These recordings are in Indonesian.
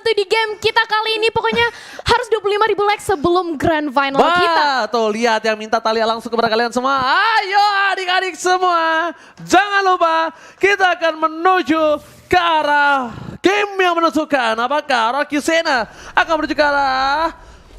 untuk di game kita kali ini. Pokoknya harus 25.000 like sebelum grand final kita. Tuh lihat yang minta Thalia langsung kepada kalian semua. Ayo adik-adik semua. Jangan lupa kita akan menuju ke arah game yang menentukan. Apakah Rocky Sena akan menuju ke arah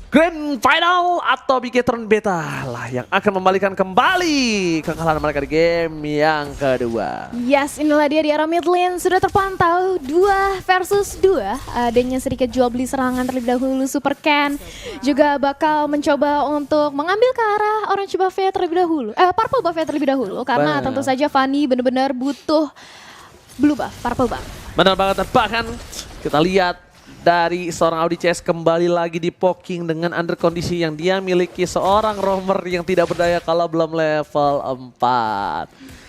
Grand Final atau Bigetron Beta lah yang akan membalikan kembali kekalahan mereka di game yang kedua. Yes, inilah dia di arah mid lane sudah terpantau 2 versus 2. Adanya sedikit jual beli serangan terlebih dahulu. Super Ken juga bakal mencoba untuk mengambil ke arah orange buff-nya terlebih dahulu. Purple buff-nya terlebih dahulu karena tentu saja Fanny benar-benar butuh blue buff, purple buff. Benar banget, bahkan kita lihat dari seorang Audi CS kembali lagi di poking dengan under kondisi yang dia miliki seorang roamer yang tidak berdaya kalau belum level 4.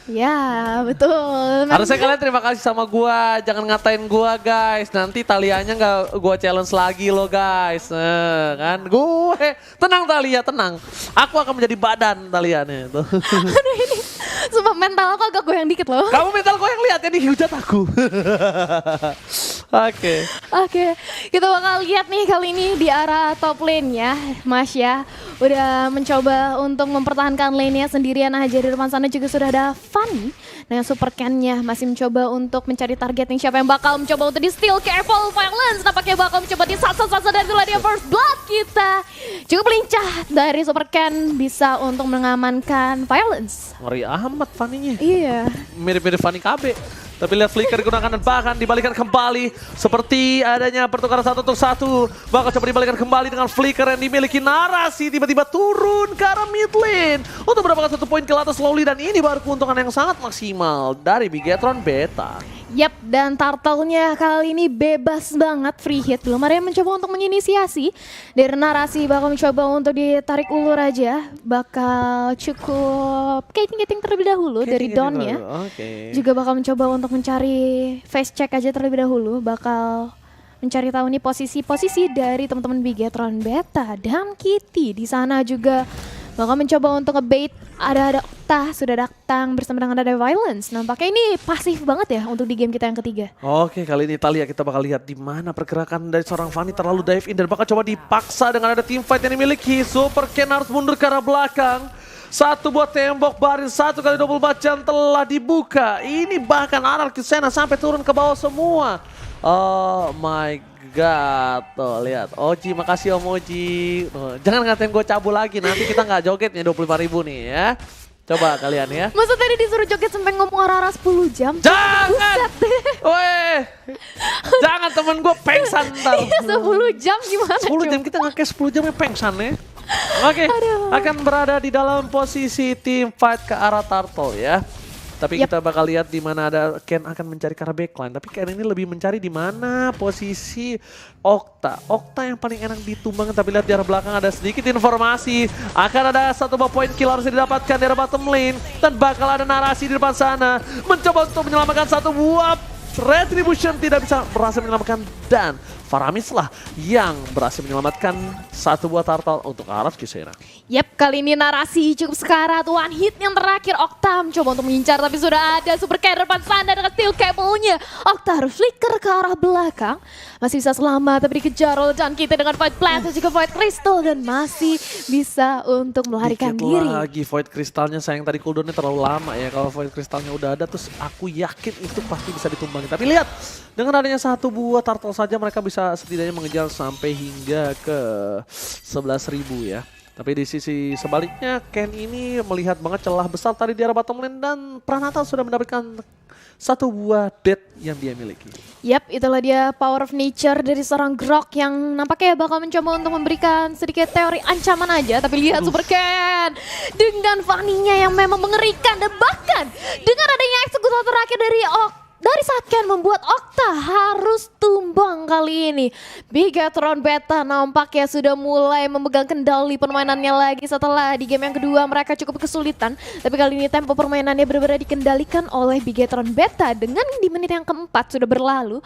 Ya, betul. Harusnya kalian terima kasih sama gua, jangan ngatain gua guys. Nanti Thalianya nggak gua challenge lagi loh guys. Kan gue tenang Thalia, tenang. Aku akan menjadi badan Thalianya itu. Aduh ini sumpah mental aku agak goyang dikit loh. Kamu mental goyang lihat ya dihujat aku. Oke, kita bakal lihat nih kali ini di arah top lane ya, Mas ya. Udah mencoba untuk mempertahankan lane-nya sendirian aja. Di depan sana juga sudah ada Fanny dengan Super Ken-nya masih mencoba untuk mencari target yang siapa yang bakal mencoba untuk di steal. Careful Violence nampaknya bakal mencoba di sasa-sasa dan itulah dia first blood kita. Cukup lincah dari Super Ken bisa untuk mengamankan Violence. ngeri amat Fanny-nya. Iya. Mirip-mirip Fanny KB. Tapi lihat flicker digunakan dan bahkan dibalikan kembali. Seperti adanya pertukaran 1 untuk 1. Bakal coba dibalikan kembali dengan flicker yang dimiliki narasi. Tiba-tiba turun ke arah mid lane. Untuk mendapatkan 1 poin ke atas slowly. Dan ini baru keuntungan yang sangat maksimal dari Bigetron Beta. Yap, dan Turtle-nya kali ini bebas banget free hit. Belum ada yang mencoba untuk menginisiasi. Dari narasi bakal mencoba untuk ditarik ulur aja. Bakal cukup gating terlebih dahulu dari Don-nya. Juga bakal mencoba untuk mencari face check aja terlebih dahulu. Bakal mencari tahu nih posisi-posisi dari teman-teman Bigetron Beta. Dan Kitty di sana juga bakal mencoba untuk ngebait. Ada Okta sudah datang bersama dengan ada Violence. Nampaknya ini pasif banget ya untuk di game kita yang ketiga. Oke, kali ini Thalia kita bakal lihat di mana pergerakan dari seorang Fanny terlalu dive in dan bakal coba dipaksa dengan ada team fight yang dimiliki. Super Ken harus mundur ke arah belakang. Satu buat tembok baris 1 kali 24 jam telah dibuka. Ini bahkan Anarchy Sena sampai turun ke bawah semua. Oh my god, tuh lihat. Oji, makasih Om Oji. Jangan ngatain gue cabul lagi, nanti kita nggak jogetnya 25.000 nih ya. Coba kalian ya. Masa tadi disuruh joget sampai ngomong arah-arah 10 jam? Jangan! Weh, jangan temen gue pengsan ntar. Iya 10 jam gimana 10 jam kita ngake 10 jamnya pengsan ya. Oke, akan berada di dalam posisi team fight ke arah Turtle ya. Tapi kita bakal lihat di mana ada Ken akan mencari ke arah backline. Tapi Ken ini lebih mencari di mana posisi Okta. Okta yang paling enak ditumbang. Tapi lihat di arah belakang ada sedikit informasi. Akan ada 1 buah poin kill harus didapatkan dari bottom lane. Dan bakal ada narasi di depan sana. Mencoba untuk menyelamatkan 1 buah Retribution tidak bisa berhasil menyelamatkan. Dan Faramis lah yang berhasil menyelamatkan 1 buah Turtle untuk Anarchy Sena. Yap, kali ini narasi cukup sekarat. One hit yang terakhir Okta mencoba untuk mengincar tapi sudah ada Super Ken depan sana dengan steel cable-nya. Okta harus flicker ke arah belakang. Masih bisa selamat tapi dikejar oleh dan kita dengan Void Plant dan juga Void Crystal dan masih bisa untuk melarikan diri. Lagi Void Crystalnya sayang tadi cooldownnya terlalu lama ya. Kalau Void Crystalnya udah ada terus aku yakin itu pasti bisa ditumbangin. Tapi lihat dengan adanya 1 buah Turtle saja mereka bisa setidaknya mengejar sampai hingga ke 11.000 ya. Tapi di sisi sebaliknya Ken ini melihat banget celah besar tadi di arah bottom lane dan Pranata sudah mendapatkan 1 buah death yang dia miliki. Yap, itulah dia power of nature dari seorang Grok yang nampaknya bakal mencoba untuk memberikan sedikit teori ancaman aja. Tapi lihat Super Ken dengan Fanny-nya yang memang mengerikan dan bahkan dengan adanya eksekutor terakhir dari Saken membuat Okta harus tumbang kali ini. Bigetron Beta nampaknya sudah mulai memegang kendali permainannya lagi setelah di game yang kedua mereka cukup kesulitan. Tapi kali ini tempo permainannya benar-benar dikendalikan oleh Bigetron Beta dengan di menit yang keempat sudah berlalu.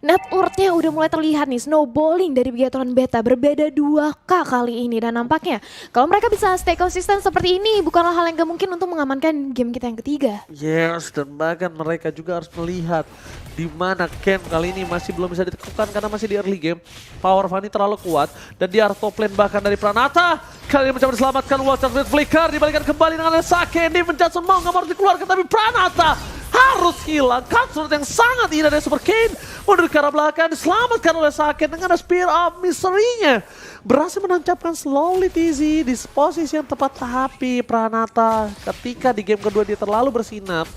net worth-nya udah mulai terlihat nih, snowballing dari Bigetron Beta, berbeda 2K kali ini. Dan nampaknya kalau mereka bisa stay konsisten seperti ini, bukanlah hal yang gak mungkin untuk mengamankan game kita yang ketiga. Yes, dan bahkan mereka juga harus melihat di mana Ken kali ini masih belum bisa ditemukan karena masih di early game. Power Fanny terlalu kuat dan di top lane bahkan dari Pranata. Kali ini mencoba diselamatkan Walter with Flicker, dibalikan kembali dengan Sake. Ini Johnson mau nggak mau dikeluarkan tapi Pranata harus hilang. Cutthroat yang sangat indah dari Super Kane. Mundur ke arah belakang, diselamatkan oleh Sake dengan Spear of Misery-nya. Berhasil menancapkan slowly TZ di posisi yang tepat, tapi Pranata ketika di game kedua dia terlalu bersinar,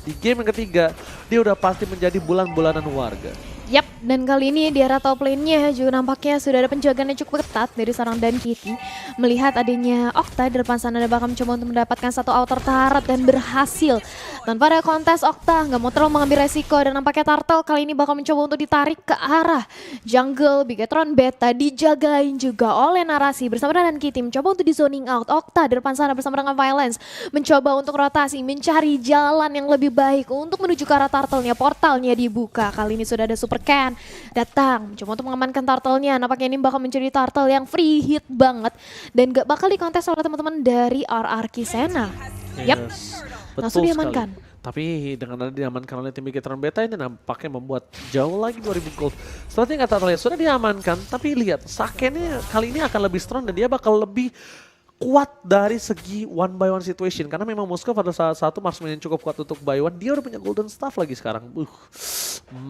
di game yang ketiga dia udah pasti menjadi bulan-bulanan warga. Yap, dan kali ini di area top lane-nya juga nampaknya sudah ada penjagaan yang cukup ketat dari seorang Dan Kitty. Melihat adanya Okta di depan sana, ada bakal mencoba untuk mendapatkan satu outer turret dan berhasil. Tanpa ada kontes, Okta nggak mau terlalu mengambil resiko dan nampaknya Turtle kali ini bakal mencoba untuk ditarik ke arah jungle. Bigetron Beta dijagain juga oleh Narasi bersama Dan Kitty mencoba untuk di zoning out. Okta di depan sana bersama dengan Violence mencoba untuk rotasi, mencari jalan yang lebih baik untuk menuju ke arah Turtle-nya. Portalnya dibuka, kali ini sudah ada Super Ken datang mencoba untuk mengamankan Turtle-nya. Nampaknya ini bakal menjadi Turtle yang free hit banget dan gak bakal dikontes oleh teman-teman dari RR Kisena. Yap, langsung diamankan. Tapi dengan ada diamankan oleh tim Bigetron Beta ini nampaknya membuat jauh lagi 2000 gold. Seperti yang kata Talia, sudah diamankan, tapi lihat Sake-nya kali ini akan lebih strong dan dia bakal lebih kuat dari segi one by one situation. Karena memang Moskov pada saat satu marksman yang cukup kuat untuk buy one, dia udah punya golden staff lagi sekarang.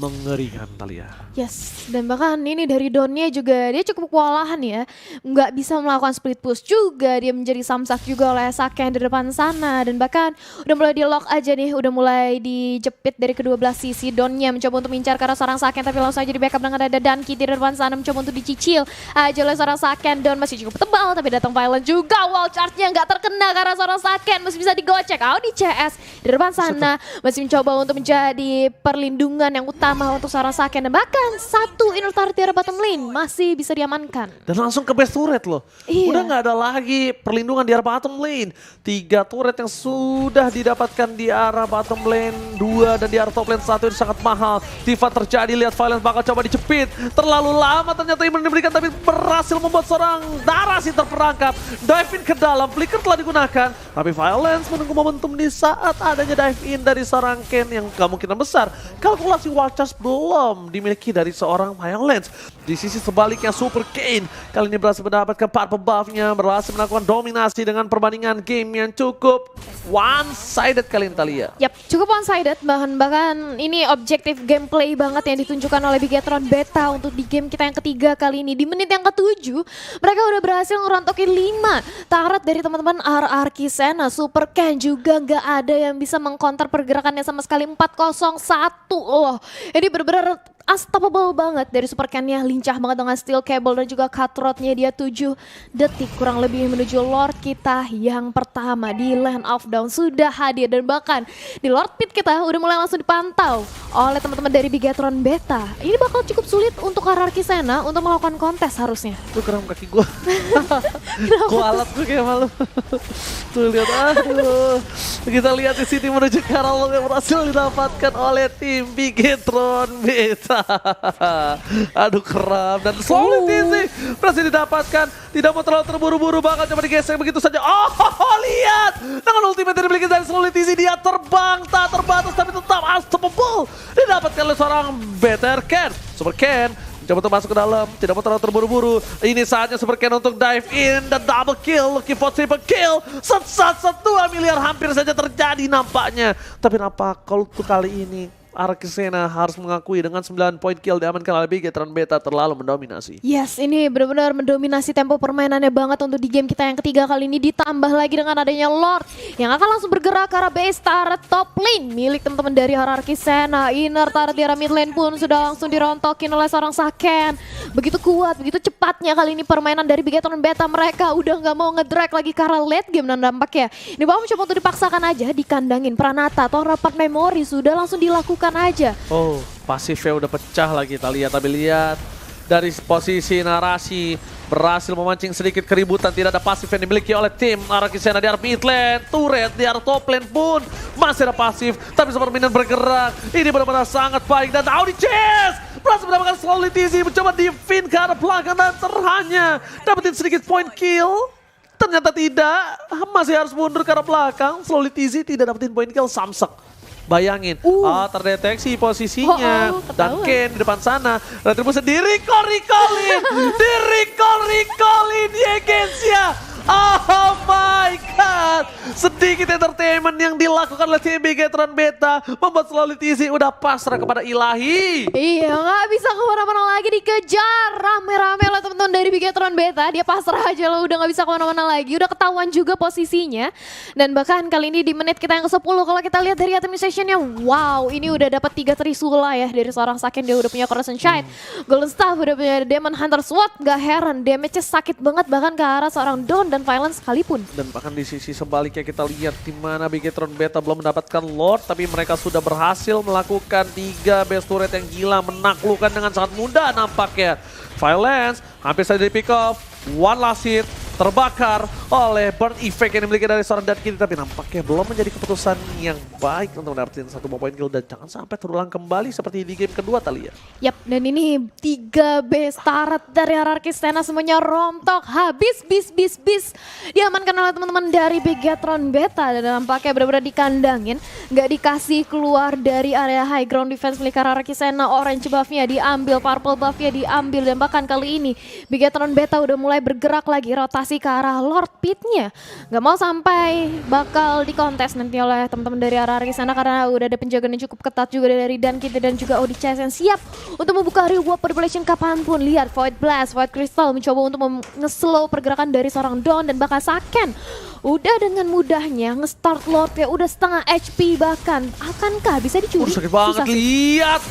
Mengerikan Talia. Yes, dan bahkan ini dari Donnya juga dia cukup kewalahan ya. Nggak bisa melakukan split push juga, dia menjadi samsak juga oleh Sake yang di depan sana. Dan bahkan udah mulai di lock aja nih, udah mulai dijepit dari kedua belah sisi. Donnya mencoba untuk mengincar ke arah seorang Sake, tapi langsung aja di backup dengan ada Dan Kitty di depan sana mencoba untuk dicicil aja oleh seorang Sake. Don masih cukup tebal, tapi datang Violent juga. Wall charge-nya nggak terkena karena seorang Sake masih bisa digocek. Di CS di depan sana masih mencoba untuk menjadi perlindungan yang utama untuk seorang Sake, dan bahkan satu inner turret di arah bottom lane masih bisa diamankan. Dan langsung ke base turret loh. Iya. Udah nggak ada lagi perlindungan di arah bottom lane. 3 turret yang sudah didapatkan di arah bottom lane 2 dan di arah top lane 1 itu sangat mahal. Tifa terjadi, lihat Violence bakal coba dijepit. Terlalu lama ternyata Iman diberikan, tapi berhasil membuat seorang Narasi terperangkap. Dive in ke dalam, Flicker telah digunakan, tapi Violence menunggu momentum di saat adanya dive in dari seorang Ken yang kemungkinan besar kalkulasi wall charge belum dimiliki dari seorang Violence. Di sisi sebaliknya Super Kane kali ini berhasil mendapatkan purple buff-nya, berhasil melakukan dominasi dengan perbandingan game yang cukup one-sided kali ini Talia. Yap, cukup one-sided, bahkan ini objektif gameplay banget yang ditunjukkan oleh Bigetron Beta untuk di game kita yang ketiga kali ini. Di menit yang ke-7, mereka udah berhasil ngerontokin 5 turret dari teman-teman RR Kisena. Super Ken juga nggak ada yang bisa mengcounter pergerakannya sama sekali. 401 loh. Ini benar-benar unstoppable banget dari Super Ken-nya, lincah banget dengan steel cable dan juga cutthroat-nya. Dia 7 detik kurang lebih menuju Lord kita yang pertama di Land of Dawn sudah hadir, dan bahkan di Lord Pit kita udah mulai langsung dipantau oleh teman-teman dari Bigetron Beta. Ini bakal cukup sulit untuk RR Kisena untuk melakukan kontes harusnya. Tuh kram kaki gue. Kualat gue kayak malu. Tuh lihat, aduh. Kita lihat di sini menuju ke arah yang berhasil didapatkan oleh tim Bigetron Beta. Aduh kram, dan solid sih berhasil didapatkan. Tidak mau terlalu terburu-buru, bakal coba digesek begitu saja. Oh lihat, dengan ultimate yang dimiliki dari Solid Easy, dia terbang tak terbatas tapi tetap unstoppable. Didapatkan oleh seorang Better Ken. Super Ken coba untuk masuk ke dalam, tidak mau terlalu terburu-buru. Ini saatnya Super Ken untuk dive in dan double kill, looking for triple kill. Satu 2 miliar hampir saja terjadi nampaknya. Tapi kenapa kalau untuk kali ini RR Kisena harus mengakui dengan 9 point kill diamankan oleh Bigetron Beta terlalu mendominasi. Yes, ini benar-benar mendominasi tempo permainannya banget untuk di game kita yang ketiga kali ini. Ditambah lagi dengan adanya Lord yang akan langsung bergerak ke arah base turret top lane milik teman-teman dari RR Kisena. Inner turret di arah mid lane pun sudah langsung dirontokin oleh seorang Saken. Begitu kuat, begitu cepatnya kali ini permainan dari Bigetron Beta. Mereka udah nggak mau ngedrag lagi ke arah late game, dan dampaknya ini bakal mencoba untuk dipaksakan aja, dikandangin Pranata atau rapat memori sudah langsung dilakukan aja. Oh, pasifnya udah pecah lagi Talia, tapi lihat dari posisi Narasi berhasil memancing sedikit keributan. Tidak ada pasif yang dimiliki oleh tim RR Kisena di arah mid lane. Turret di arah top lane pun masih ada pasif, tapi Super Minion bergerak. Ini benar-benar sangat baik, dan Audi Chase berhasil mendapatkan Slowly TZ, mencoba di-fin ke arah belakang dan terhanya dapetin sedikit point kill. Ternyata tidak, masih harus mundur ke arah belakang. Slowly TZ tidak dapetin point kill, Samsek. Bayangin, terdeteksi posisinya. Dan Ken di depan sana. Retribution di-recall-recallin Yegensia. Oh my god, sedikit entertainment yang dilakukan oleh tim Bigetron Beta membuat Slowly TZ udah pasrah kepada ilahi. Iya, nggak bisa kemana-mana lagi, dikejar rame-rame oleh teman-teman dari Bigetron Beta. Dia pasrah aja loh, udah nggak bisa kemana-mana lagi, udah ketahuan juga posisinya. Dan bahkan kali ini di menit kita yang ke-10, kalau kita lihat dari atomizationnya, wow, ini udah dapat 3 Trisula ya dari seorang Saken. Dia udah punya Corrosion Shide, Golden Staff, udah punya Demon Hunter Sword. Gak heran damage-nya sakit banget bahkan ke arah seorang Dawn dan Violence sekalipun. Dan bahkan di sisi sebaliknya kita lihat di mana Bigetron Beta belum mendapatkan Lord, tapi mereka sudah berhasil melakukan 3 base turret yang gila, menaklukkan dengan sangat mudah nampaknya. Violence hampir saja di pick off, one last hit, terbakar oleh burn effect yang dimiliki dari seorang Dark Kitty, tapi nampaknya belum menjadi keputusan yang baik untuk mendapatkan 1 point kill dan jangan sampai terulang kembali seperti di game kedua Thalia. Yap, dan ini 3 base turret dari Hierarchy Stena semuanya rontok, habis, bis. Diamankan oleh teman-teman dari Bigetron Beta dan nampaknya benar-benar dikandangin, nggak dikasih keluar dari area high ground defense milik Hierarchy Stena. Orange buff-nya diambil, purple buff-nya diambil, dan bahkan kali ini Bigetron Beta udah mulai bergerak lagi rotasi ke arah Lord Pit-nya. Gak mau sampai bakal dikontes nanti oleh teman-teman dari Hierarchy Stena karena udah ada penjagaan yang cukup ketat juga dari Dan Kitty dan juga ODCS yang siap untuk membuka reward population kapanpun. Lihat Void Blast, Void Crystal mencoba untuk nge-slow pergerakan dari seorang Dawn dan bahkan Saken. Udah dengan mudahnya nge-start Lord ya, udah setengah HP bahkan. Akankah bisa dicuri? Sakit banget, lihat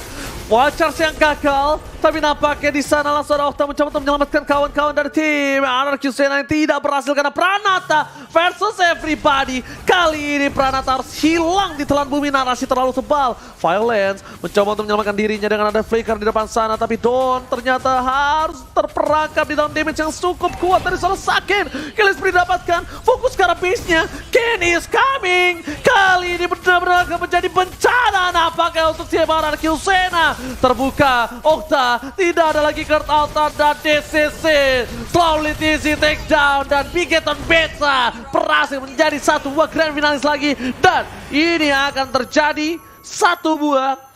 Wild Charge yang gagal, tapi nampaknya di sana langsung ada Okta mencoba untuk menyelamatkan kawan-kawan dari tim Hierarchy Stena yang tidak berhasil karena Pranata versus everybody. Kali ini Pranata harus hilang di telan bumi, narasi terlalu tebal. Violence mencoba untuk menyelamatkan dirinya dengan ada flicker di depan sana, tapi Dawn ternyata harus terperangkap di dalam damage yang cukup kuat dari seorang Saken. Kill spree didapatkan, fokus ke arah base-nya. Ken is coming. Kali ini benar-benar akan menjadi bencana nampaknya untuk tim Hierarchy Stena. Terbuka, Okta, tidak ada lagi Kurt Altar dan DCC. Slowly TZ take down dan Bigetron Beta berhasil menjadi 1 buah grand finalis lagi. Dan ini akan terjadi 1 buah